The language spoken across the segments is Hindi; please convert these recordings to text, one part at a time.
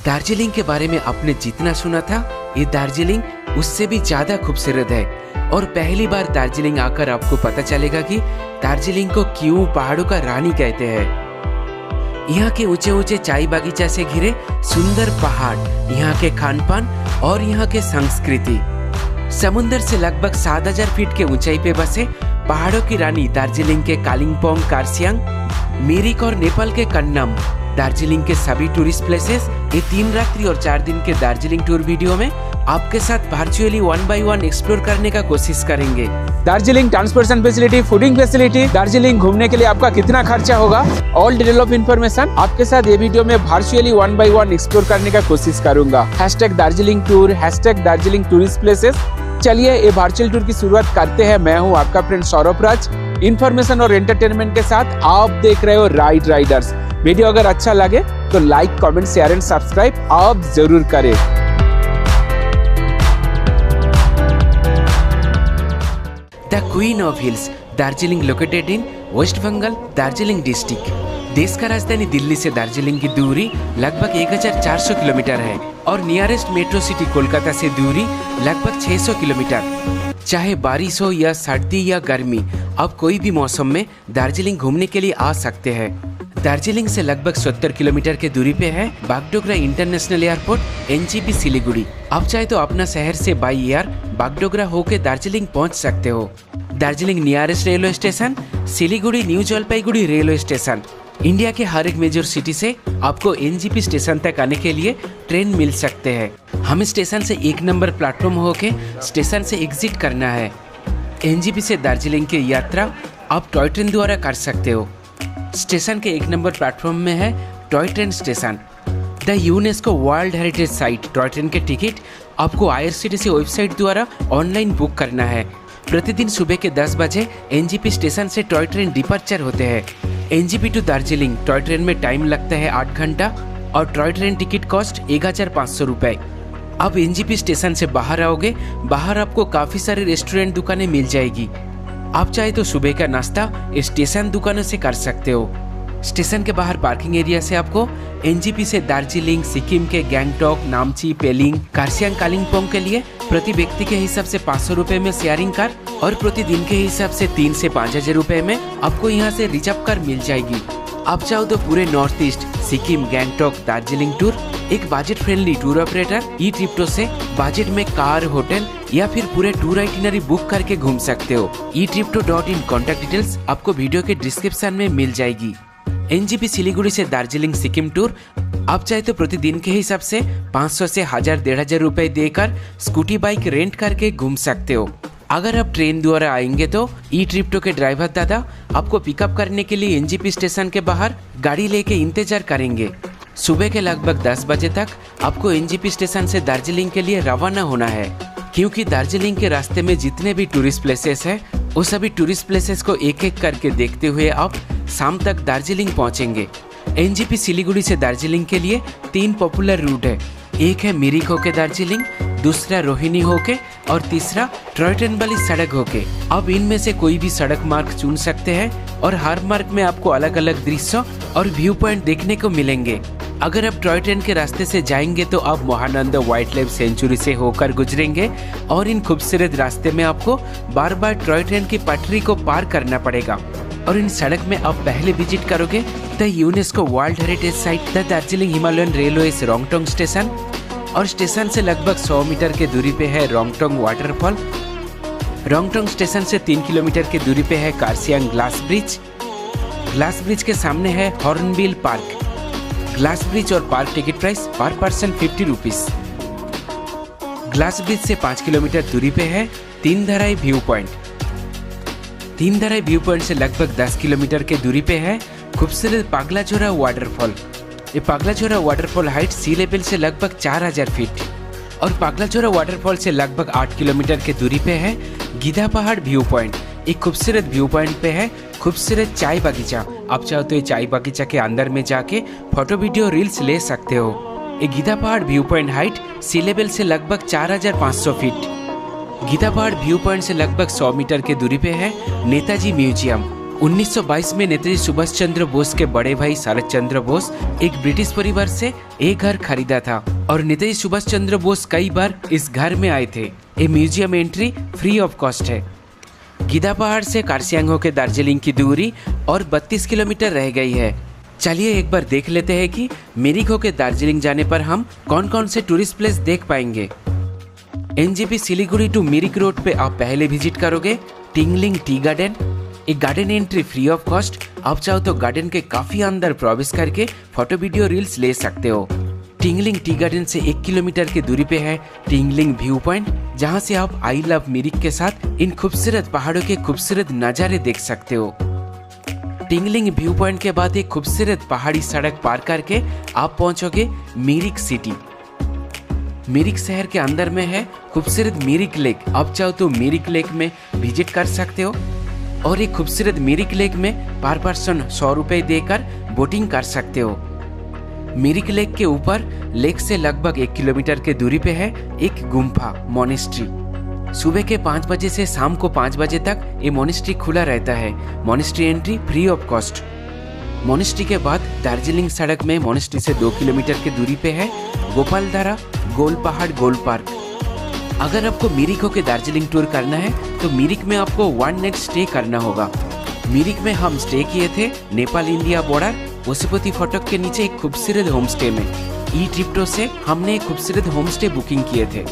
दार्जिलिंग के बारे में आपने जितना सुना था, ये दार्जिलिंग उससे भी ज्यादा खूबसूरत है। और पहली बार दार्जिलिंग आकर आपको पता चलेगा कि दार्जिलिंग को क्यों पहाड़ों का रानी कहते हैं। यहाँ के ऊंचे ऊंचे चाय बागीचा से घिरे सुंदर पहाड़, यहाँ के खान पान और यहाँ के संस्कृति। समुद्र से लगभग 7000 फीट के ऊंचाई पे बसे पहाड़ों की रानी दार्जिलिंग के कालिम्पोंग, कारसियांग, मिरिक और नेपाल के कन्नम, दार्जिलिंग के सभी टूरिस्ट प्लेसेस ये 3 रात्रि और 4 दिन के दार्जिलिंग टूर वीडियो में आपके साथ वर्चुअली 1 by 1 एक्सप्लोर करने का कोशिश करेंगे। Darjeeling transportation facility, fooding facility, Darjeeling घूमने के लिए आपका कितना खर्चा होगा, ऑल डिटेल ऑफ इन्फॉर्मेशन आपके साथ ये वीडियो में वर्चुअली 1 by 1 एक्सप्लोर करने का कोशिश करूंगा। #Darjeeling tour, #Darjeeling tourist places. चलिए ये वर्चुअल टूर की शुरुआत करते हैं। मैं हूँ आपका फ्रेंड सौरभ राज, इन्फॉर्मेशन और एंटरटेनमेंट के साथ आप देख रहे हो राइड राइडर्स। वीडियो अगर अच्छा लगे तो like, comment, share and subscribe आप जरूर करें। The queen of hills, Darjeeling located in West Bengal, Darjeeling district. देश का राजधानी दिल्ली से दार्जिलिंग की दूरी लगभग 1400 किलोमीटर है और नियरेस्ट मेट्रो सिटी कोलकाता से दूरी लगभग 600 किलोमीटर। चाहे बारिश हो या सर्दी या गर्मी, आप कोई भी मौसम में दार्जिलिंग घूमने के लिए आ सकते हैं। दार्जिलिंग से लगभग 70 किलोमीटर की दूरी पे है Bagdogra international airport, NGP Siliguri. आप चाहे तो अपना शहर से बाई एयर बागडोगरा होकर दार्जिलिंग पहुंच सकते हो। Darjeeling nearest railway station Siliguri new Jalpaiguri railway station. India के हर एक मेजर सिटी से आपको NGP स्टेशन तक आने के लिए ट्रेन मिल सकते हैं। हमें स्टेशन से 1 नंबर प्लेटफॉर्म होके स्टेशन से एग्जिट करना है। NGP से दार्जिलिंग की यात्रा आप टॉय ट्रेन द्वारा कर सकते हो। स्टेशन के 1 नंबर प्लेटफॉर्म में है toy train station. The UNESCO world heritage site toy train के टिकट आपको IRCTC वेबसाइट द्वारा ऑनलाइन बुक करना है। प्रतिदिन सुबह के 10 बजे NGP स्टेशन से टॉय ट्रेन डिपार्चर होते हैं। NGP to Darjeeling toy train में टाइम लगता है 8 घंटा और टॉय ट्रेन टिकट कॉस्ट 1500 रुपए। अब NGP स्टेशन से बाहर आओगे, बाहर आपको काफी सारे रेस्टोरेंट दुकानें मिल जाएगी। आप चाहे तो सुबह का नाश्ता स्टेशन दुकानों से कर सकते हो। स्टेशन के बाहर पार्किंग एरिया से आपको NGP से दार्जिलिंग, सिक्किम के गैंगटॉक, नामची, पेलिंग, कारसियांग, कालिम्पोंग के लिए प्रति व्यक्ति के हिसाब से 500 रुपए में शेयरिंग कार और प्रतिदिन के हिसाब से 3 से 5000 रुपए में आपको यहाँ से रिजर्व कार मिल जाएगी। आप चाहो तो पूरे north east, Sikkim, Gangtok, Darjeeling tour एक बजट फ्रेंडली टूर ऑपरेटर ई-ट्रिप्टो से बजट में कार, होटल या फिर पूरे टूर आइटिनरी बुक करके घूम सकते हो। e-tripto.in कॉन्टैक्ट डिटेल्स आपको वीडियो के डिस्क्रिप्शन में मिल जाएगी। NGP सिलीगुड़ी से दार्जिलिंग सिक्किम टूर आप चाहे तो प्रतिदिन के हिसाब से 500 से 1000-1500 रुपए देकर स्कूटी बाइक रेंट करके घूम सकते हो। अगर आप ट्रेन द्वारा आएंगे तो ई-ट्रिप्टो के ड्राइवर दादा आपको पिकअप करने के लिए NGP स्टेशन के बाहर गाड़ी लेके इंतजार करेंगे। सुबह के लगभग 10 बजे तक आपको NGP स्टेशन से दार्जिलिंग के लिए रवाना होना है, क्योंकि दार्जिलिंग के रास्ते में जितने भी टूरिस्ट प्लेसेस है वो सभी टूरिस्ट प्लेसेस को एक एक करके देखते हुए आप शाम तक दार्जिलिंग पहुंचेंगे। NGP सिलीगुड़ी से दार्जिलिंग के लिए 3 पॉपुलर रूट है। एक है मिरिक होके दार्जिलिंग, दूसरा रोहिणी होके और तीसरा टॉय ट्रेन वाली सड़क होके। अब इनमें से कोई भी सड़क मार्ग चुन सकते हैं और हर मार्ग में आपको अलग अलग दृश्य और व्यू पॉइंट देखने को मिलेंगे। अगर आप टॉय ट्रेन के रास्ते से जाएंगे तो आप महानंद वाइल्ड लाइफ सेंचुरी से होकर गुजरेंगे और इन खूबसूरत रास्ते में आपको बार बार टॉय ट्रेन की पटरी को पार करना पड़ेगा। और इन सड़क में आप पहले विजिट करोगे the UNESCO world heritage site the Darjeeling Himalayan railway Rongtong station और स्टेशन से लगभग 100 मीटर के दूरी पे है रोंगटोंग वाटरफॉल। रोंगटोंग स्टेशन से 3 किलोमीटर की दूरी पे है कारसियांग ग्लास ब्रिज। ग्लास ब्रिज के सामने है हॉर्नबिल पार्क। ग्लास ब्रिज और park ticket price per person 50 rupees. Glass bridge से 5 किलोमीटर दूरी पे है तीनधराई व्यू पॉइंट। तीनधराई व्यू पॉइंट से लगभग 10 किलोमीटर के दूरी पे है खूबसूरत पागलाझोरा वाटरफॉल। ये पागलाझोरा वाटरफॉल हाइट सी लेवल से लगभग 4000 फीट और पागलाझोरा वाटरफॉल से लगभग 8 किलोमीटर के दूरी पे है गीधा पहाड़ व्यू पॉइंट। एक खूबसूरत व्यू पॉइंट पे है खूबसूरत चाय बागीचा। आप चाहो तो ये चाय बागीचा के अंदर में जाके फोटो, वीडियो, रील्स ले सकते हो। ये गीधा पहाड़ view point height sea level से लगभग 4500 फीट। गीधा पहाड़ व्यू पॉइंट से लगभग 100 मीटर के दूरी पे है नेताजी म्यूजियम 1922 में नेताजी सुभाष चंद्र बोस के बड़े भाई शरद चंद्र बोस एक ब्रिटिश परिवार से एक घर खरीदा था और नेताजी सुभाष चंद्र बोस कई बार इस घर में आए थे। ये museum entry free of cost है। गीदा पहाड़ से कारसियांग होकर दार्जिलिंग की दूरी और 32 किलोमीटर रह गई है। चलिए एक बार देख लेते हैं कि मिरिक होकर दार्जिलिंग जाने पर हम कौन कौन से टूरिस्ट प्लेस देख पाएंगे। NJP Siliguri to Mirik road पे आप पहले विजिट करोगे टिंगलिंग टी गार्डन। एक garden entry free of cost. आप चाहो तो गार्डन के काफी अंदर प्रवेश करके फोटो वीडियो रील्स ले सकते हो। टिंगलिंग टी गार्डन से 1 किलोमीटर की दूरी पे है टिंगलिंग व्यू पॉइंट, जहाँ से आप आई लव मिरिक के साथ इन खूबसूरत पहाड़ों के खूबसूरत नज़ारे देख सकते हो। टिंगलिंग व्यू पॉइंट के बाद एक खूबसूरत पहाड़ी सड़क पार करके आप पहुंचोगे मिरिक सिटी। मिरिक शहर के अंदर में है खूबसूरत मिरिक लेक। आप चाहो तो मिरिक लेक में विजिट कर सकते हो और एक खूबसूरत मिरिक लेक में पर पर्सन 100 रुपए देकर बोटिंग कर सकते हो। मिरिक लेक के ऊपर लेक से लगभग 1 किलोमीटर के दूरी पे है एक गुम्फा मोनेस्ट्री। सुबह के 5 बजे से शाम को 5 बजे तक ये मोनेस्ट्री खुला रहता है। Monastery entry free of cost. Monastery के बाद दार्जिलिंग सड़क में मोनेस्ट्री से 2 किलोमीटर की दूरी पे है गोपालधारा गोल पहाड़ गोल पार्क। अगर आपको मिरिक होके दार्जिलिंग टूर करना है तो मिरिक में आपको 1 नाइट स्टे करना होगा। मिरिक में हम स्टे किए थे नेपाल इंडिया बॉर्डर पशुपति फाटक के नीचे एक खूबसूरत होम स्टे में। ई ट्रिप्टो से हमने एक खूबसूरत होम स्टे बुकिंग किए थे।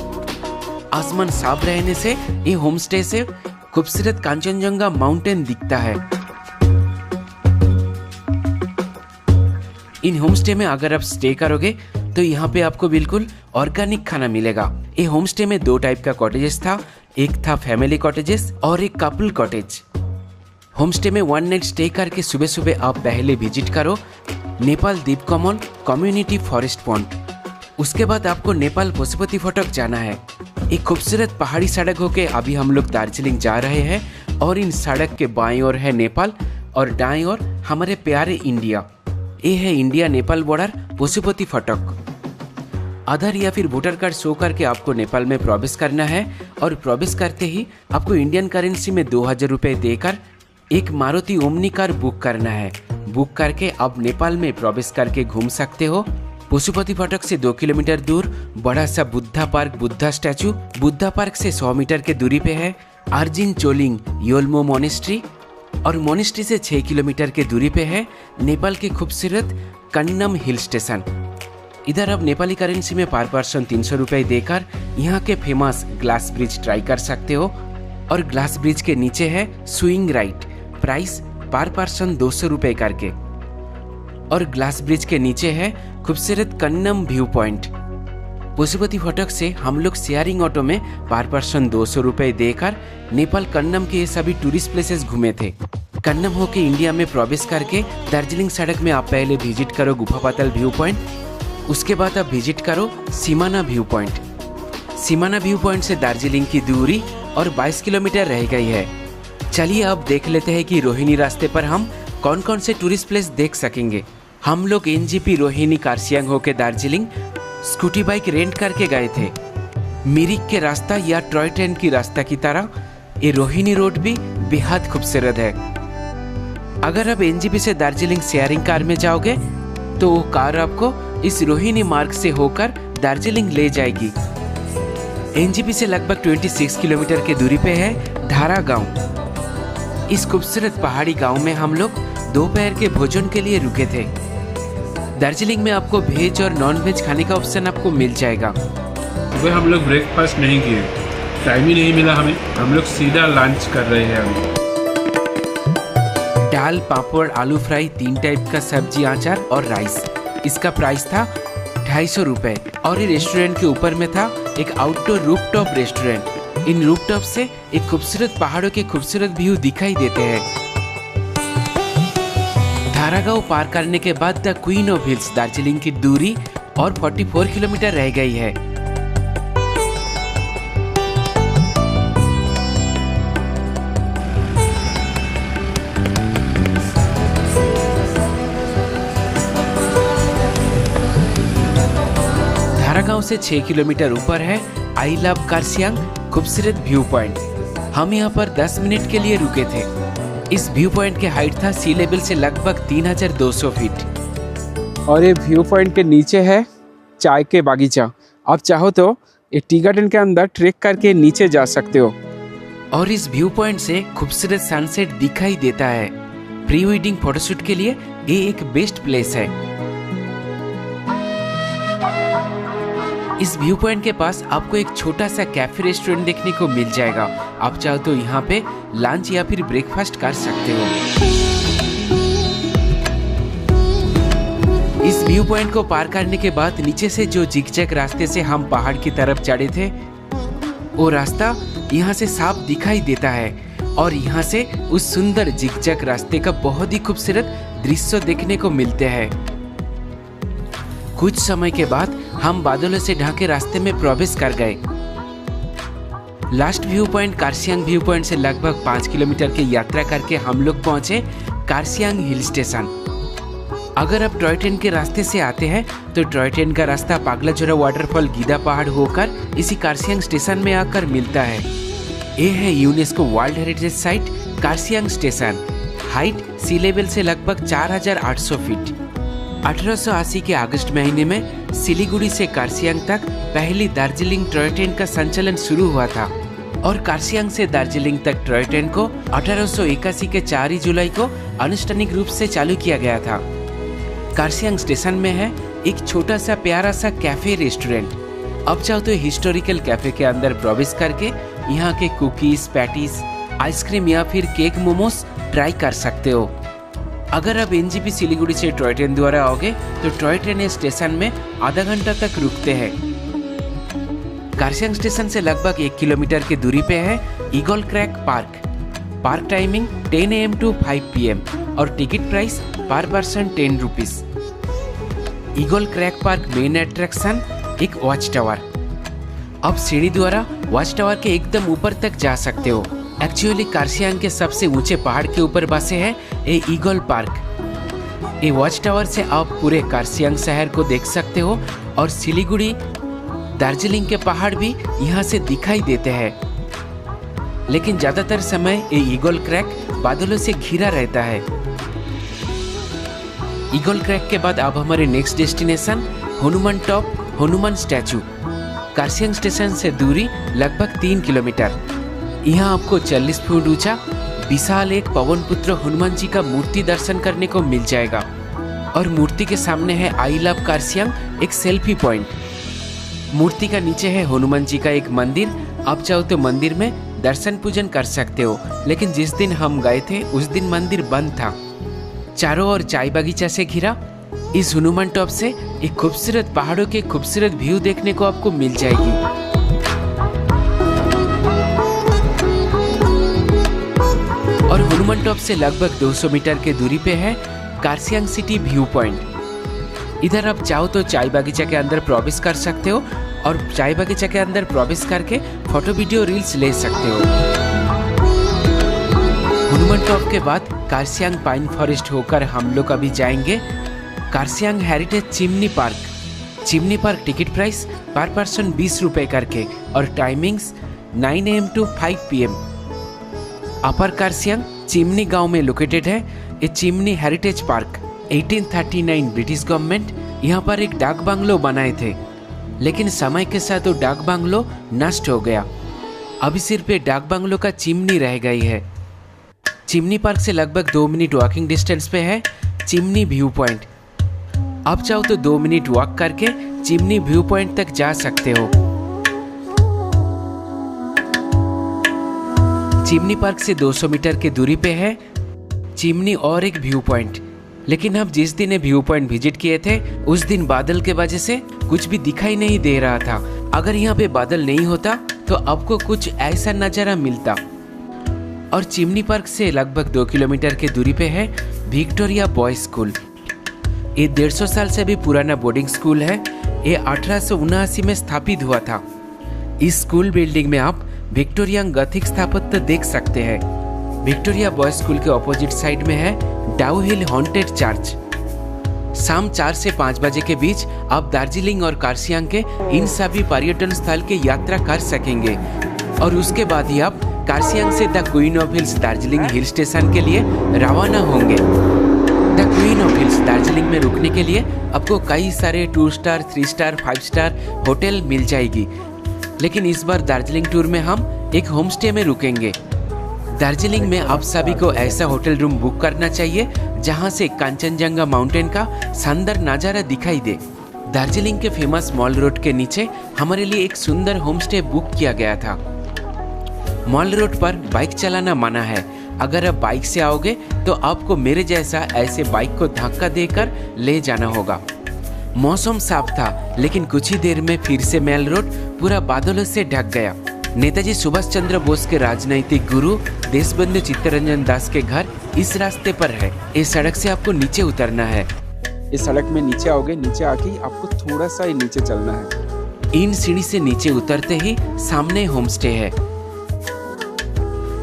आसमान साफ रहने से ये होम स्टे से खूबसूरत कांचनजंगा माउंटेन दिखता है। इन होम स्टे में अगर आप स्टे करोगे तो यहाँ पे आपको बिल्कुल ऑर्गेनिक खाना मिलेगा। ये होम स्टे में 2 टाइप का कॉटेजेस था, एक था फैमिली कॉटेजेस और एक कपल कॉटेज। होम स्टे में 1 नाइट स्टे करके सुबह सुबह आप पहले विजिट करो Nepal Deep Kamal community forest point. उसके बाद आपको नेपाल पशुपति फाटक जाना है। एक खूबसूरत पहाड़ी सड़क होके अभी हम लोग दार्जिलिंग जा रहे हैं और इन सड़क के बाईं ओर है नेपाल और दाईं ओर हमारे प्यारे इंडिया। ये है इंडिया नेपाल बॉर्डर पशुपति फाटक। आधार या फिर वोटर कार्ड शो करके आपको नेपाल में प्रवेश करना है और प्रवेश करते ही आपको इंडियन करेंसी में 2000 रुपए देकर एक मारुति ओमनी कार बुक करना है। बुक करके आप नेपाल में प्रवेश करके घूम सकते हो। पशुपति फाटक से 2 किलोमीटर दूर बड़ा सा Buddha park Buddha statue. Buddha park से 100 मीटर के दूरी पे है अर्जिन चोलिंग योल्मो मोनेस्ट्री और मोनेस्ट्री से 6 किलोमीटर के दूरी पे है नेपाल के खूबसूरत कन्नम हिल स्टेशन। इधर आप नेपाली करेंसी में पर पर्सन 300 रुपए देकर यहाँ के फेमस ग्लास ब्रिज ट्राई कर सकते हो और ग्लास ब्रिज के नीचे है swing ride, price per person 200 रुपए करके। और ग्लास ब्रिज के नीचे है खूबसूरत कन्नम व्यू पॉइंट। पशुपति फाटक से हम लोग शेयरिंग ऑटो में पर पर्सन 200 रुपए देकर नेपाल कन्नम के ये सभी टूरिस्ट प्लेसेस घूमे थे। कन्नम होके इंडिया में प्रवेश करके दार्जिलिंग सड़क में आप पहले विजिट करो गुफा पाताल व्यू पॉइंट। उसके बाद आप विजिट करो सीमाना व्यू पॉइंट। सीमाना व्यू पॉइंट से दार्जिलिंग की दूरी और 22 किलोमीटर रह गई है। चलिए अब देख लेते हैं कि रोहिणी रास्ते पर हम कौन कौन से टूरिस्ट प्लेस देख सकेंगे। हम लोग एनजेपी रोहिणी कारसियांग होके दार्जिलिंग स्कूटी बाइक रेंट करके गए थे। मिरिक के रास्ता या टॉय ट्रेन की रास्ता की तरह ये रोहिणी रोड भी बेहद खूबसूरत है। अगर आप एनजेपी से दार्जिलिंग शेयरिंग कार में जाओगे तो वो कार आपको इस रोहिणी मार्ग से होकर दार्जिलिंग ले जाएगी। एनजेपी से लगभग 26 किलोमीटर की दूरी पे है धारा गांव। इस खूबसूरत पहाड़ी गांव में हम लोग दोपहर के भोजन के लिए रुके थे। दार्जिलिंग में आपको वेज और नॉन वेज खाने का ऑप्शन आपको मिल जाएगा। सुबह हम लोग ब्रेकफास्ट नहीं किए, टाइम ही नहीं मिला हमें। हम लोग सीधा लंच कर रहे हैं अभी। दाल पापड़ आलू फ्राई 3 टाइप का सब्जी अचार और राइस। इसका प्राइस था 250 रुपए और ये रेस्टोरेंट के ऊपर में था एक आउटडोर रूफटॉप रेस्टोरेंट। इन रूफटॉप से एक खूबसूरत पहाड़ों के खूबसूरत व्यू दिखाई देते हैं। धारागांव पार करने के बाद the queen of hills Darjeeling की दूरी और 44 किलोमीटर रह गई है। धारागांव से 6 किलोमीटर ऊपर है आई लव कारसियांग खूबसूरत व्यू पॉइंट। हम यहाँ पर 10 मिनट के लिए रुके थे। इस व्यू पॉइंट की हाइट था सी लेवल से लगभग 3200 फीट। और ये व्यू पॉइंट के नीचे है चाय के बागीचा। आप चाहो तो ये टी गार्डन के अंदर ट्रेक करके नीचे जा सकते हो। और इस व्यू पॉइंट से खूबसूरत सनसेट दिखाई देता है। प्री वेडिंग फोटोशूट के लिए ये एक बेस्ट प्लेस है। इस व्यू पॉइंट के पास आपको एक छोटा सा कैफे रेस्टोरेंट देखने को मिल जाएगा। आप चाहो तो यहाँ पे लंच या फिर ब्रेकफास्ट कर सकते हो। इस व्यू पॉइंट को पार करने के बाद नीचे से जो जिगजैग रास्ते से हम पहाड़ की तरफ चढ़े थे, वो रास्ता यहाँ से साफ दिखाई देता है और यहाँ से उस सुंदर जिगजैग रास्ते का बहुत ही खूबसूरत दृश्य देखने को मिलते हैं। कुछ समय के बाद हम बादलों से ढके रास्ते में प्रवेश कर गए। Last view point Kurseong view point से लगभग 5 किलोमीटर की यात्रा करके हम लोग पहुंचे कारसियांग हिल स्टेशन। अगर आप टॉय ट्रेन के रास्ते से आते हैं तो टॉय ट्रेन का रास्ता पागलाझोरा वाटरफॉल गीदा पहाड़ होकर इसी कारसियांग स्टेशन में आकर मिलता है। ये है UNESCO world heritage site Kurseong station. Height sea level से लगभग 4800 फीट। 1880 के अगस्त महीने में सिलीगुड़ी से कारसियांग तक पहली दार्जिलिंग टॉय ट्रेन का संचालन शुरू हुआ था और कारसियांग से दार्जिलिंग तक टॉय ट्रेन को 1881 के 4 जुलाई को आनुष्ठानिक रूप से चालू किया गया था। कारसियांग स्टेशन में है एक छोटा सा प्यारा सा कैफे रेस्टोरेंट। अब चाहो तो हिस्टोरिकल कैफे के अंदर प्रवेश करके यहाँ के कुकीज, पैटीज, आइसक्रीम या फिर केक मोमोस ट्राई कर सकते हो। अगर आप एनजेपी सिलीगुड़ी से टॉय ट्रेन द्वारा आओगे तो टॉय ट्रेन स्टेशन में आधा घंटा तक रुकते हैं। कारसियांग स्टेशन से लगभग 1 किलोमीटर की दूरी पे है eagle crack park. Park timing 10 AM to 5 PM और ticket price per person 10 rupees. Eagle crack park main attraction एक वॉच टावर। अब सीढ़ी द्वारा वॉच टावर के एकदम ऊपर तक जा सकते हो। एक्चुअली कारसियांग के सबसे ऊंचे पहाड़ के ऊपर बसे है ये ईगल पार्क। ये वॉच टावर से आप पूरे कारसियांग शहर को देख सकते हो और सिलीगुड़ी, दार्जिलिंग के पहाड़ भी यहाँ से दिखाई देते हैं। लेकिन ज्यादातर समय ये ईगल क्रैक बादलों से घिरा रहता है। ईगल क्रैक के बाद अब हमारे next destination Hanuman top, Hanuman statue. Kurseong station से दूरी लगभग 3 किलोमीटर। यहाँ आपको 40 फुट ऊंचा विशाल एक पवन पुत्र हनुमान जी का मूर्ति दर्शन करने को मिल जाएगा और मूर्ति के सामने है आई लव कारसियांग एक सेल्फी पॉइंट। मूर्ति का नीचे है हनुमान जी का एक मंदिर। आप चाहो तो मंदिर में दर्शन पूजन कर सकते हो, लेकिन जिस दिन हम गए थे उस दिन मंदिर बंद था। चारों ओर चाय बगीचा से घिरा इस हनुमान टॉप से एक खूबसूरत पहाड़ों के खूबसूरत व्यू देखने को आपको मिल जाएगी। और हनुमान टॉप से लगभग 200 मीटर के दूरी पे है कारसियांग सिटी व्यू पॉइंट। इधर आप चाहो तो चाय बगीचा के अंदर प्रवेश कर सकते हो और चाय बगीचा के अंदर प्रवेश करके फोटो वीडियो रील्स ले सकते हो। हनुमान टॉप के बाद कारसियांग पाइन फॉरेस्ट होकर हम लोग अभी जाएंगे Kurseong heritage chimney park. Chimney park ticket price per person 20 रुपए करके और timings 9 AM to 5 PM। Upper Kurseong chimney गांव में लोकेटेड है ये chimney heritage park. 1839 British government यहाँ पर एक डाक बंगलो बनाए थे, लेकिन समय के साथ वो डाक बंगलो नष्ट हो गया। अभी सिर्फ ये डाक बंगलो का चिमनी रह गई है। चिमनी पार्क से लगभग 2 मिनट वॉकिंग डिस्टेंस पे है चिमनी व्यू पॉइंट। आप चाहो तो 2 मिनट वॉक करके चिमनी व्यू पॉइंट तक जा सकते हो। चिमनी पार्क से 200 मीटर की दूरी पे है चिमनी और एक व्यू पॉइंट, लेकिन हम जिस दिन व्यू पॉइंट विजिट किए थे उस दिन बादल के वजह से कुछ भी दिखाई नहीं दे रहा था। अगर यहाँ पे बादल नहीं होता तो आपको कुछ ऐसा नजारा मिलता। और चिमनी पार्क से लगभग 2 किलोमीटर की दूरी पे है विक्टोरिया बॉयज स्कूल। ये 150 साल से भी पुराना बोर्डिंग स्कूल है। ये 1879 में स्थापित हुआ था। इस स्कूल बिल्डिंग में आप विक्टोरियन गथिक स्थापत्य देख सकते हैं। विक्टोरिया बॉयज स्कूल के ऑपोजिट साइड में है डाउ हिल हॉन्टेड चर्च। शाम 4 से 5 बजे के बीच आप दार्जिलिंग और कारसियांग के इन सभी पर्यटन स्थल की यात्रा कर सकेंगे और उसके बाद ही आप कार्सियांग से the queen of hills Darjeeling hill station के लिए रवाना होंगे। The queen of hills Darjeeling में रुकने के लिए आपको कई सारे 2 स्टार, 3 स्टार, 5 स्टार होटल मिल जाएगी, लेकिन इस बार दार्जिलिंग टूर में हम एक होम स्टे में रुकेंगे। दार्जिलिंग में आप सभी को ऐसा होटल रूम बुक करना चाहिए जहां से कंचनजंगा माउंटेन का शानदार नज़ारा दिखाई दे। दार्जिलिंग के फेमस मॉल रोड के नीचे हमारे लिए एक सुंदर होम स्टे बुक किया गया था। मॉल रोड पर बाइक चलाना मना है। अगर आप बाइक से आओगे तो आपको मेरे जैसा ऐसे बाइक को धक्का देकर ले जाना होगा। मौसम साफ था, लेकिन कुछ ही देर में फिर से मॉल रोड पूरा बादलों से ढक गया। नेताजी सुभाष चंद्र बोस के राजनैतिक गुरु देशबंधु चित्तरंजन दास के घर इस रास्ते पर है। इस सड़क से आपको नीचे उतरना है। इस सड़क में नीचे आओगे, नीचे आके आपको थोड़ा सा ही नीचे चलना है। इन सीढ़ी से नीचे उतरते ही सामने होम स्टे है।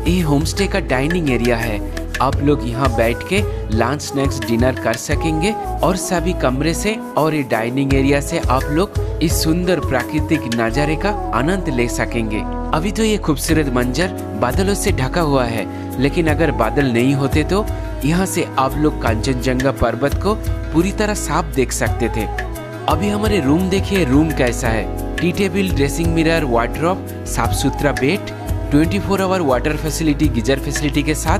ये होम स्टे का डाइनिंग एरिया है। आप लोग यहाँ बैठ के लंच, स्नैक्स, डिनर कर सकेंगे और सभी कमरे से और ये डाइनिंग एरिया से आप लोग इस सुंदर प्राकृतिक नज़ारे का आनंद ले सकेंगे। अभी तो ये खूबसूरत मंजर बादलों से ढका हुआ है, लेकिन अगर बादल नहीं होते तो यहाँ से आप लोग कंचनजंगा पर्वत को पूरी तरह साफ देख सकते थे। अभी हमारे रूम देखिए, रूम कैसा है। Tea table, dressing mirror, wardrobe, साफ सुथरा bed, 24 hour water facility, geyser facility के साथ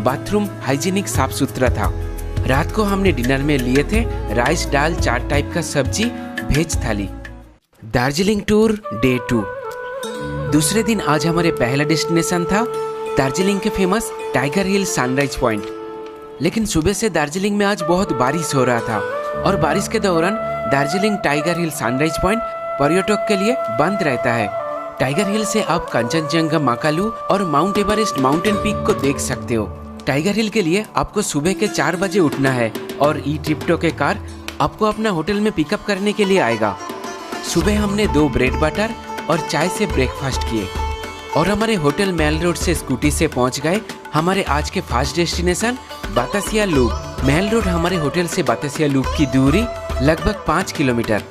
बाथरूम हाइजीनिक साफ सुथरा था। रात को हमने डिनर में लिए थे राइस, दाल, 4 टाइप का सब्जी, वेज थाली। Darjeeling tour day 2। दूसरे दिन आज हमारे पहला डेस्टिनेशन था दार्जिलिंग के फेमस टाइगर हिल सनराइज पॉइंट। लेकिन सुबह से दार्जिलिंग में आज बहुत बारिश हो रहा था और बारिश के दौरान दार्जिलिंग टाइगर हिल सनराइज पॉइंट पर्यटक के लिए बंद रहता है। टाइगर हिल से आप कंचनजंगा, माकालू और माउंट एवरेस्ट माउंटेन पीक को देख सकते हो। टाइगर हिल के लिए आपको सुबह के 4 बजे उठना है और ई ट्रिप्टो के कार आपको अपना होटल में पिकअप करने के लिए आएगा। सुबह हमने 2 ब्रेड बटर और चाय से ब्रेकफास्ट किए और हमारे होटल मेल रोड से स्कूटी से पहुंच गए हमारे आज के first destination Batasia loop. Mall Road हमारे होटल से बतासिया लूप की दूरी लगभग 5 किलोमीटर।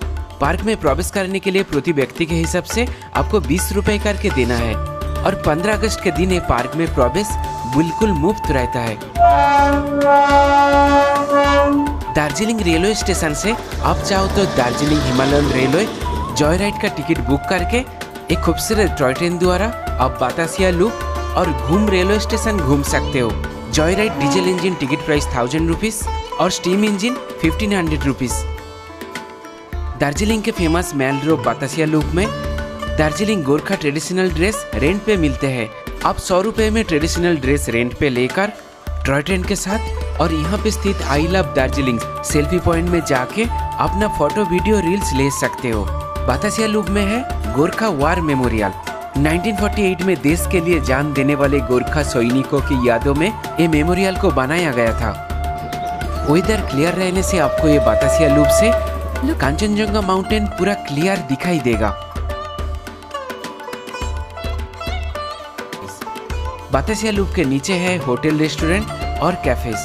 पार्क में प्रवेश करने के लिए प्रति व्यक्ति के हिसाब से आपको 20 रुपए करके देना है और 15 अगस्त के दिन ये पार्क में प्रवेश बिल्कुल मुफ्त रहता है। दार्जिलिंग रेलवे स्टेशन से आप चाहो तो Darjeeling Himalayan railway Joy ride का टिकट बुक करके एक खूबसूरत टॉय ट्रेन द्वारा आप बतासिया लूप और घूम रेलवे स्टेशन घूम सकते हो। Joy ride diesel engine ticket price 1000 rupees और स्टीम इंजन 1500 रुपीज। दार्जिलिंग के famous mall road Batasia loop में Darjeeling Gorkha traditional dress rent पे मिलते हैं। आप 100 रुपए में ट्रेडिशनल ड्रेस रेंट पे लेकर टॉय ट्रेन के साथ और यहाँ पे स्थित I love Darjeeling selfie point में जाके अपना फोटो, वीडियो, रील्स ले सकते हो। बतासिया लूप में है गोरखा वार मेमोरियल। 1948 में देश के लिए जान देने वाले गोरखा सैनिकों की यादों में ये मेमोरियल को बनाया गया था। वेदर क्लियर रहने से आपको ये बतासिया लूप से कंचनजंगा माउंटेन पूरा क्लियर दिखाई देगा। बतासिया लूप के नीचे है होटल, रेस्टोरेंट और कैफेज।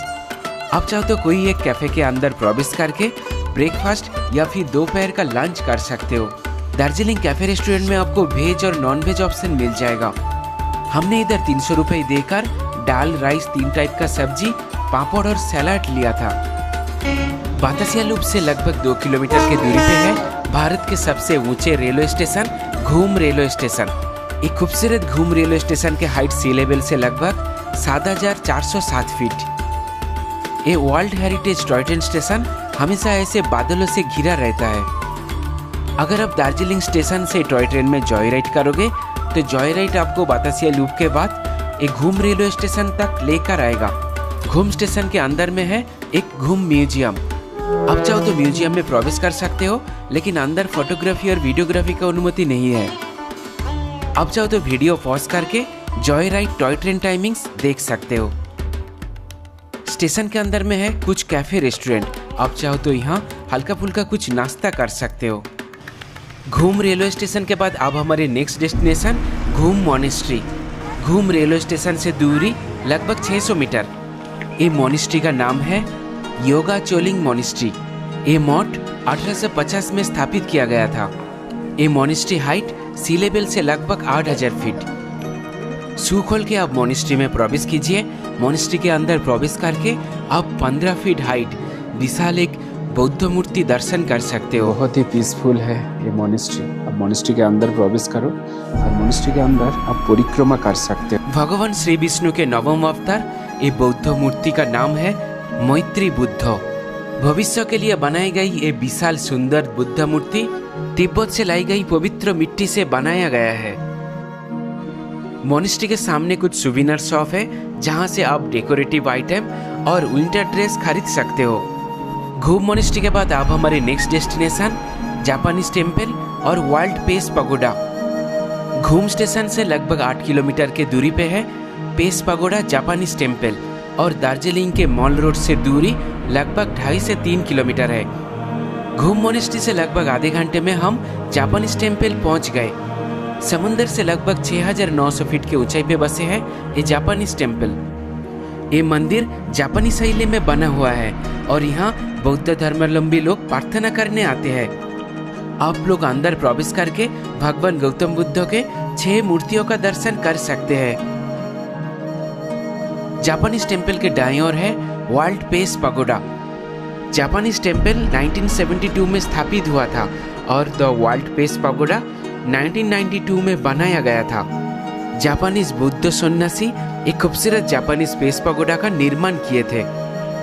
आप चाहो तो कोई एक कैफे के अंदर प्रवेश करके ब्रेकफास्ट या फिर दोपहर का लंच कर सकते हो। दार्जिलिंग कैफे रेस्टोरेंट में आपको वेज और नॉन वेज ऑप्शन मिल जाएगा। हमने इधर 300 रुपए देकर दाल, राइस, 3 टाइप का सब्जी, पापड़ और सलाद लिया था। बतासिया लूप से लगभग 2 किलोमीटर की दूरी पे है भारत के सबसे ऊंचे रेलवे स्टेशन घूम रेलवे स्टेशन। एक खूबसूरत घूम रेलवे स्टेशन के हाइट सी लेवल से लगभग 7407 फीट। ये world heritage toy train station हमेशा ऐसे बादलों से घिरा रहता है। अगर आप दार्जिलिंग स्टेशन से टॉय ट्रेन में जॉय राइड करोगे तो जॉय राइड आपको बतासिया लूप के बाद एक घूम रेलवे स्टेशन तक लेकर आएगा। घूम स्टेशन के अंदर में है एक घूम म्यूजियम। आप चाहो तो म्यूजियम में प्रवेश कर सकते हो, लेकिन अंदर फोटोग्राफी और वीडियोग्राफी की अनुमति नहीं है। आप चाहो तो वीडियो पॉज करके Joy ride toy train timings देख सकते हो। स्टेशन के अंदर में है कुछ कैफे, रेस्टोरेंट। आप चाहो तो यहाँ हल्का फुल्का कुछ नाश्ता कर सकते हो। घूम रेलवे स्टेशन के बाद अब हमारे नेक्स्ट डेस्टिनेशन घूम मॉनेस्ट्री। घूम रेलवे स्टेशन से दूरी लगभग 600 मीटर। ये मॉनेस्ट्री का नाम है योगा चोलिंग मॉनेस्ट्री। ये मठ 1850 में स्थापित किया गया था। ये मॉनेस्ट्री हाइट सी लेवल से लगभग 8000 फीट। शू खोल के आप मोनेस्ट्री में प्रवेश कीजिए। मोनेस्ट्री के अंदर प्रवेश करके आप 15 फीट हाइट विशाल एक बौद्ध मूर्ति दर्शन कर सकते हो। बहुत ही पीसफुल है ये मोनेस्ट्री। अब मोनेस्ट्री के अंदर प्रवेश करो और मोनेस्ट्री के अंदर आप परिक्रमा कर सकते हो। भगवान श्री विष्णु के नवम अवतार ये बौद्ध मूर्ति का नाम है मैत्री बुद्ध। भविष्य के लिए बनाई गई ये विशाल सुंदर बुद्ध मूर्ति तिब्बत से लाई गई पवित्र मिट्टी से बनाया गया है। मोनेस्ट्री के सामने कुछ सुविनर शॉप है जहां से आप डेकोरेटिव आइटम और विंटर ड्रेस खरीद सकते हो। घूम मोनेस्ट्री के बाद आप हमारे नेक्स्ट डेस्टिनेशन जापानीज टेम्पल और वर्ल्ड पेस पगोडा। घूम स्टेशन से लगभग 8 किलोमीटर के दूरी पे है पेस पगोडा जापानीज टेम्पल और दार्जिलिंग के मॉल रोड से दूरी लगभग 2.5 से 3 किलोमीटर है। घूम मोनेस्ट्री से लगभग आधे घंटे में हम जापानीज टेम्पल पहुंच गए। समुद्र से लगभग 6900 फीट की ऊंचाई पे बसे है ये जापानीज टेम्पल। ये मंदिर जापानी शैली में बना हुआ है और यहाँ बौद्ध धर्मावलंबी लोग प्रार्थना करने आते हैं। आप लोग अंदर प्रवेश करके भगवान गौतम बुद्ध के 6 मूर्तियों का दर्शन कर सकते हैं। जापानीज टेम्पल के दाईं ओर है World Peace Pagoda. Japanese temple 1972 में स्थापित हुआ था और द वर्ल्ड पेस पगोडा 1992 में बनाया गया था। जापानीज बुद्ध सन्यासी एक खूबसूरत जापानीज पेस पगोडा का निर्माण किए थे।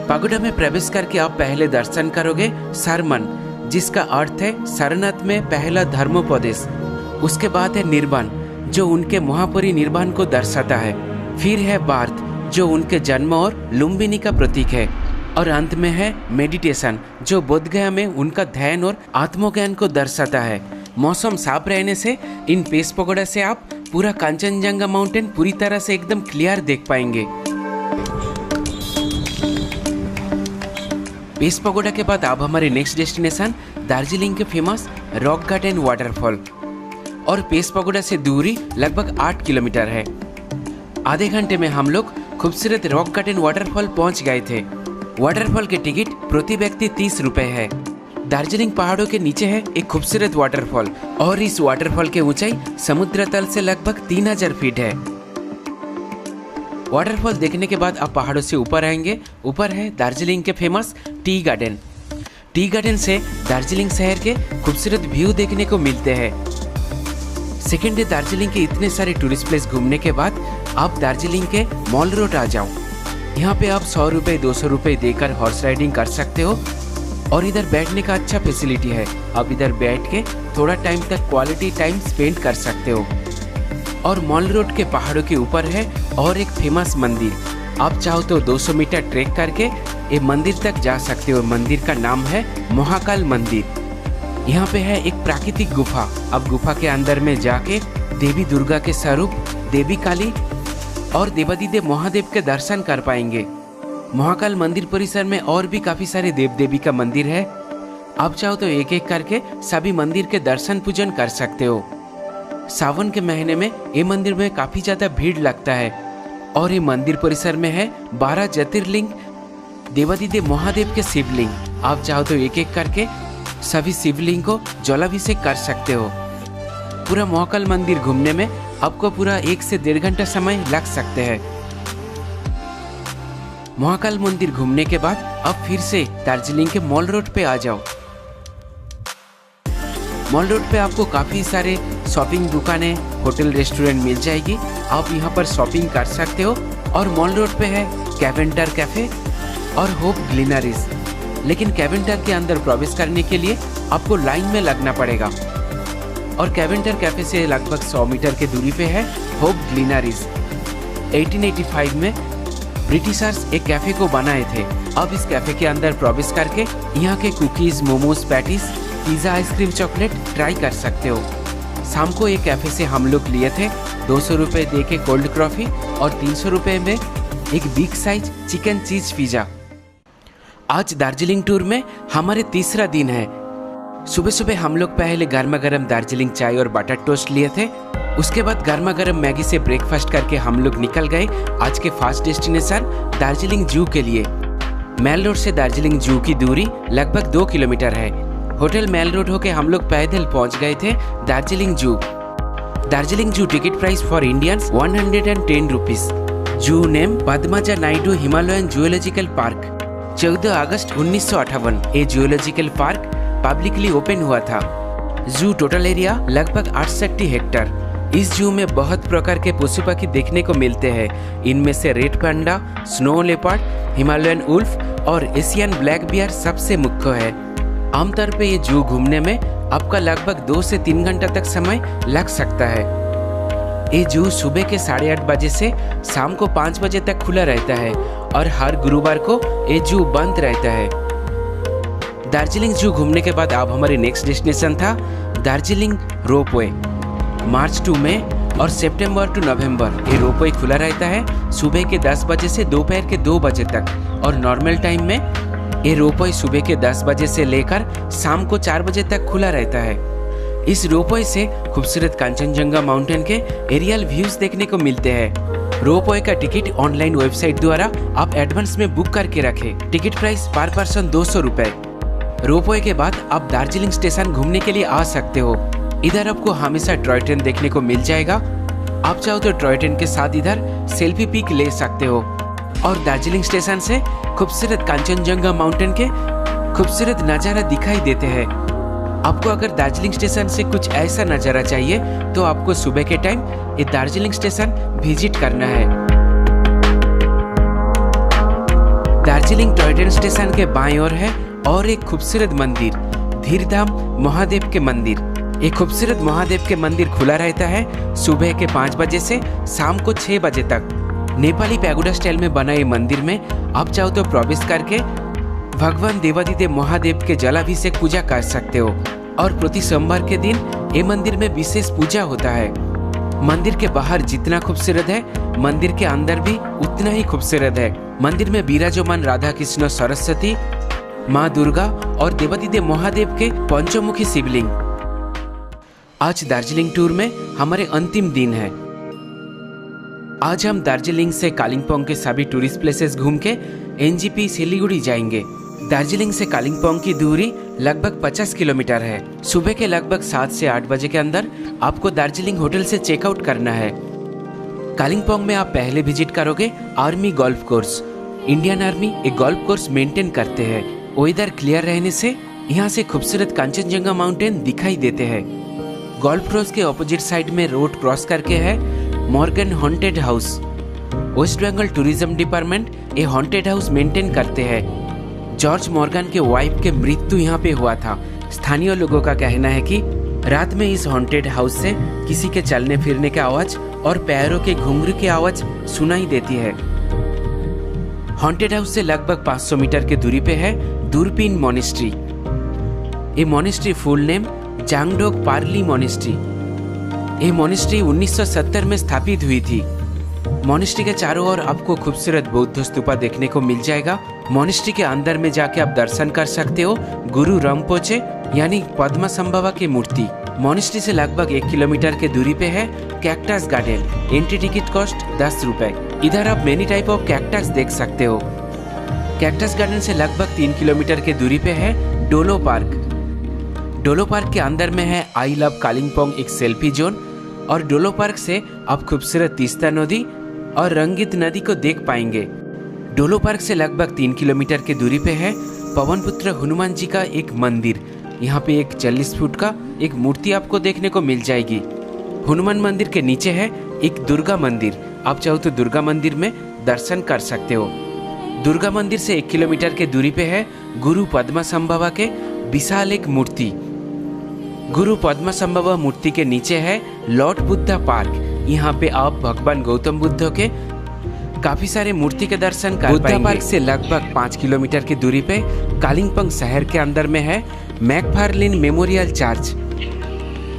पगोडा में प्रवेश करके आप पहले दर्शन करोगे सरमन, जिसका अर्थ है शरणार्थ में पहला धर्मोपदेश। उसके बाद है निर्वाण, जो उनके महापरिनिर्वाण को दर्शाता है। फिर है बार्थ, जो उनके जन्म और लुम्बिनी का प्रतीक है। और अंत में है मेडिटेशन, जो बोधगया में उनका ध्यान और आत्मज्ञान को दर्शाता है। मौसम साफ रहने से इन पेस पगोडा से आप पूरा कांचनजंगा माउंटेन पूरी तरह से एकदम क्लियर देख पाएंगे। पेस पगोडा के बाद आप हमारे नेक्स्ट डेस्टिनेशन दार्जिलिंग के फेमस रॉक गार्डन वाटरफॉल और पेस पगोडा से दूरी लगभग 8 किलोमीटर है। आधे घंटे में हम लोग खूबसूरत रॉक गार्डन वाटरफॉल पहुंच गए थे। वाटरफॉल के टिकट प्रति व्यक्ति 30 रुपए है। दार्जिलिंग पहाड़ों के नीचे है एक खूबसूरत वाटरफॉल और इस वाटरफॉल की ऊंचाई समुद्र तल से लगभग 3000 फीट है। वाटरफॉल देखने के बाद आप पहाड़ों से ऊपर आएंगे। ऊपर है दार्जिलिंग के famous tea garden. Tea garden से दार्जिलिंग शहर के खूबसूरत व्यू देखने को मिलते हैं। सेकेंड डे दार्जिलिंग के इतने सारे टूरिस्ट प्लेस घूमने के बाद आप दार्जिलिंग के मॉल रोड आ जाओ। यहाँ पे आप 100 रुपये 200 रुपये देकर हॉर्स राइडिंग कर सकते हो और इधर बैठने का अच्छा फैसिलिटी है। आप इधर बैठ के थोड़ा टाइम तक क्वालिटी टाइम स्पेंड कर सकते हो। और मॉल रोड के पहाड़ों के ऊपर है और एक फेमस मंदिर। आप चाहो तो 200 मीटर ट्रेक करके ये मंदिर तक जा सकते हो। मंदिर का नाम है महाकाल मंदिर। यहाँ पे है एक प्राकृतिक गुफा। आप गुफा के अंदर में जाके देवी दुर्गा के स्वरूप, देवी काली और देवादिदेव महादेव के दर्शन कर पाएंगे। महाकाल मंदिर परिसर में और भी काफी सारे देव देवी का मंदिर है। आप चाहो तो एक एक करके सभी मंदिर के दर्शन पूजन कर सकते हो। सावन के महीने में ये मंदिर में काफी ज्यादा भीड़ लगता है और ये मंदिर परिसर में है 12 ज्योतिर्लिंग, देवादिदेव महादेव के शिवलिंग। आप चाहो तो एक एक करके सभी शिवलिंग को जलाभिषेक कर सकते हो। पूरा महाकाल मंदिर घूमने में आपको पूरा 1 से 1.5 घंटा समय लग सकते हैं। महाकाल मंदिर घूमने के बाद आप फिर से दार्जिलिंग के मॉल रोड पे आ जाओ। मॉल रोड पे आपको काफी सारे शॉपिंग दुकानें, होटल, रेस्टोरेंट मिल जाएगी। आप यहाँ पर शॉपिंग कर सकते हो। और मॉल रोड पे है कैवेंटर कैफे और होप ग्लिनरीज। लेकिन कैवेंटर के अंदर प्रवेश करने के लिए आपको लाइन में लगना पड़ेगा। और कैवेंटर कैफे से लगभग 100 मीटर की दूरी पे है होप ग्लिनरीज। 1885 में ब्रिटिशर्स एक कैफे को बनाए थे। अब इस कैफे के अंदर प्रवेश करके यहाँ के cookies, momos, patties, pizza, ice cream, chocolate try कर सकते हो। शाम को एक कैफे से हम लोग लिए थे 200 रुपये दे के कोल्ड कॉफी और 300 रुपये में एक big size chicken cheese pizza. आज दार्जिलिंग टूर में हमारे तीसरा दिन है। सुबह सुबह हम लोग पहले गर्मा गर्म दार्जिलिंग चाय और बटर टोस्ट लिए थे। उसके बाद गर्मा गर्म मैगी से ब्रेकफास्ट करके हम लोग निकल गए आज के फर्स्ट डेस्टिनेशन दार्जिलिंग जू के लिए। मेल रोड से दार्जिलिंग जू की दूरी लगभग 2 किलोमीटर है। होटल मेल रोड होके हम लोग पैदल पहुंच गए थे Darjeeling zoo. Darjeeling zoo ticket price for Indians 110 rupees. Zoo name Padmaja Naidu Himalayan zoological park. 14 अगस्त 1958 ये जूलॉजिकल पार्क पब्लिकली ओपन हुआ था। जू टोटल एरिया लगभग 68 हेक्टेयर। इस जू में बहुत प्रकार के पशु पक्षी देखने को मिलते हैं। इनमें से red panda, snow leopard, Himalayan wolf और एशियन ब्लैक बियर सबसे मुख्य है। आमतौर पे ये जू घूमने में आपका लगभग 2 से 3 घंटा तक समय लग सकता है। ये जू सुबह के 8:30 बजे से शाम को 5 बजे तक खुला रहता है और हर गुरुवार को ये जू बंद रहता है। दार्जिलिंग जू घूमने के बाद अब हमारी नेक्स्ट डेस्टिनेशन था दार्जिलिंग रोपवे। मार्च टू मई और सितंबर टू नवंबर ये रोपवे खुला रहता है सुबह के 10 बजे से दोपहर के 2 बजे तक, और नॉर्मल टाइम में ये रोपवे सुबह के 10 बजे से लेकर शाम को 4 बजे तक खुला रहता है। इस रोपवे से खूबसूरत कांचनजंगा माउंटेन के एरियल व्यूज देखने को मिलते हैं। रोपवे का टिकट ऑनलाइन वेबसाइट द्वारा आप एडवांस में बुक करके रखें। टिकट प्राइस पर पर्सन 200 रुपए। रोपवे के बाद आप दार्जिलिंग स्टेशन घूमने के लिए आ सकते हो। इधर आपको हमेशा टॉय ट्रेन देखने को मिल जाएगा। आप चाहो तो टॉय ट्रेन के साथ इधर सेल्फी पिक ले सकते हो और दार्जिलिंग स्टेशन से खूबसूरत कांचनजंगा माउंटेन के खूबसूरत नज़ारा दिखाई देते हैं। आपको अगर दार्जिलिंग स्टेशन से कुछ ऐसा नज़ारा चाहिए तो आपको सुबह के टाइम ये दार्जिलिंग स्टेशन विजिट करना है। दार्जिलिंग टॉय ट्रेन स्टेशन के बाएं ओर है और एक खूबसूरत मंदिर धीरधाम महादेव के मंदिर। एक खूबसूरत महादेव के मंदिर खुला रहता है सुबह के 5 बजे से शाम को 6 बजे तक। नेपाली पैगोडा स्टाइल में बना ये मंदिर में आप चाहो तो प्रवेश करके भगवान देवादिदेव महादेव के जलाभिषेक पूजा कर सकते हो, और प्रति सोमवार के दिन ये मंदिर में विशेष पूजा होता है। मंदिर के बाहर जितना खूबसूरत है मंदिर के अंदर भी उतना ही खूबसूरत है। मंदिर में विराजमान राधा कृष्ण सरस्वती, माँ दुर्गा और देवादिदेव महादेव के पंचमुखी शिवलिंग। आज दार्जिलिंग टूर में हमारे अंतिम दिन है। आज हम दार्जिलिंग से कालिम्पोंग के सभी टूरिस्ट प्लेसेस घूम के एनजीपी सिलीगुड़ी जाएंगे। दार्जिलिंग से कालिम्पोंग की दूरी लगभग 50 किलोमीटर है। सुबह के लगभग 7 से 8 बजे के अंदर आपको दार्जिलिंग होटल से चेकआउट करना है। कालिम्पोंग में आप पहले विजिट करोगे army golf course. Indian army एक गोल्फ कोर्स मेंटेन करते हैं। वेदर क्लियर रहने से यहाँ से खूबसूरत कांचनजंगा माउंटेन दिखाई देते हैं। गोल्फ कोर्स के ऑपोजिट साइड में रोड क्रॉस करके है Morgan haunted house. West Bengal tourism department ये हॉन्टेड हाउस मेंटेन करते हैं। जॉर्ज मॉर्गन के वाइफ के मृत्यु यहाँ पे हुआ था। स्थानीय लोगों का कहना है कि रात में इस हॉन्टेड हाउस से किसी के चलने फिरने की आवाज और पैरों के घुंघरू की आवाज सुनाई देती है। हॉन्टेड हाउस से लगभग 500 मीटर की दूरी पे है दूरबीन मोनेस्ट्री। ये monastery full name Zangdok Palri monastery. ये मोनेस्ट्री 1970 में स्थापित हुई थी। मोनेस्ट्री के चारों ओर आपको खूबसूरत बौद्ध स्तूपा देखने को मिल जाएगा। मोनेस्ट्री के अंदर में जाके आप दर्शन कर सकते हो गुरु रामपोचे यानी पद्मसंभवा की मूर्ति। मोनेस्ट्री से लगभग 1 किलोमीटर के दूरी पे है cactus garden. Entry ticket cost 10 रुपए। इधर आप मेनी टाइप ऑफ कैक्टस देख सकते हो। कैक्टस गार्डन से लगभग 3 किलोमीटर के दूरी पे है डोलो पार्क। डोलो पार्क के अंदर में है आई लव कालिम्पोंग एक सेल्फी जोन, और डोलो पार्क से आप खूबसूरत तीस्ता नदी और रंगित नदी को देख पाएंगे। डोलो पार्क से लगभग 3 किलोमीटर की दूरी पे है पवनपुत्र हनुमान जी का एक मंदिर। यहाँ पे एक 40 फुट का एक मूर्ति आपको देखने को मिल जाएगी। हनुमान मंदिर के नीचे है एक दुर्गा मंदिर। आप चाहो तो दुर्गा मंदिर में दर्शन कर सकते हो। दुर्गा मंदिर से 1 किलोमीटर के दूरी पे है गुरु पद्मसंभवा के विशाल एक मूर्ति। गुरु पद्मसंभवा मूर्ति के नीचे है लॉर्ड बुद्धा पार्क। यहाँ पे आप भगवान गौतम बुद्ध के काफी सारे मूर्ति के दर्शन कर पाएंगे। पार्क से लगभग 5 किलोमीटर की दूरी पे कालिम्पोंग शहर के अंदर में है मैकफार्लिन मेमोरियल चर्च।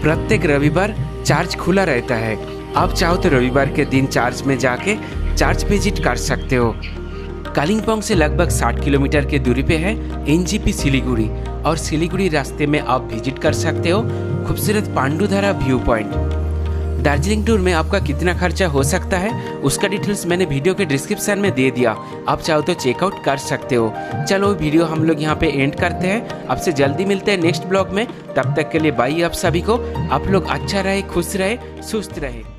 प्रत्येक रविवार चर्च खुला रहता है। आप चाहो तो रविवार के दिन चर्च में जाके चर्च विजिट कर सकते हो। कालिम्पोंग से लगभग 60 किलोमीटर की दूरी पे है एनजीपी सिलीगुड़ी, और सिलीगुड़ी रास्ते में आप विजिट कर सकते हो खूबसूरत पांडुधारा व्यू पॉइंट। दार्जिलिंग टूर में आपका कितना खर्चा हो सकता है उसका डिटेल्स मैंने वीडियो के डिस्क्रिप्शन में दे दिया, आप चाहो तो चेकआउट कर सकते हो। चलो वीडियो हम लोग यहाँ पे एंड करते हैं, आपसे जल्दी मिलते हैं नेक्स्ट ब्लॉग में। तब तक के लिए बाय आप सभी को। आप लोग अच्छा रहे, खुश रहे, सुस्त रहे।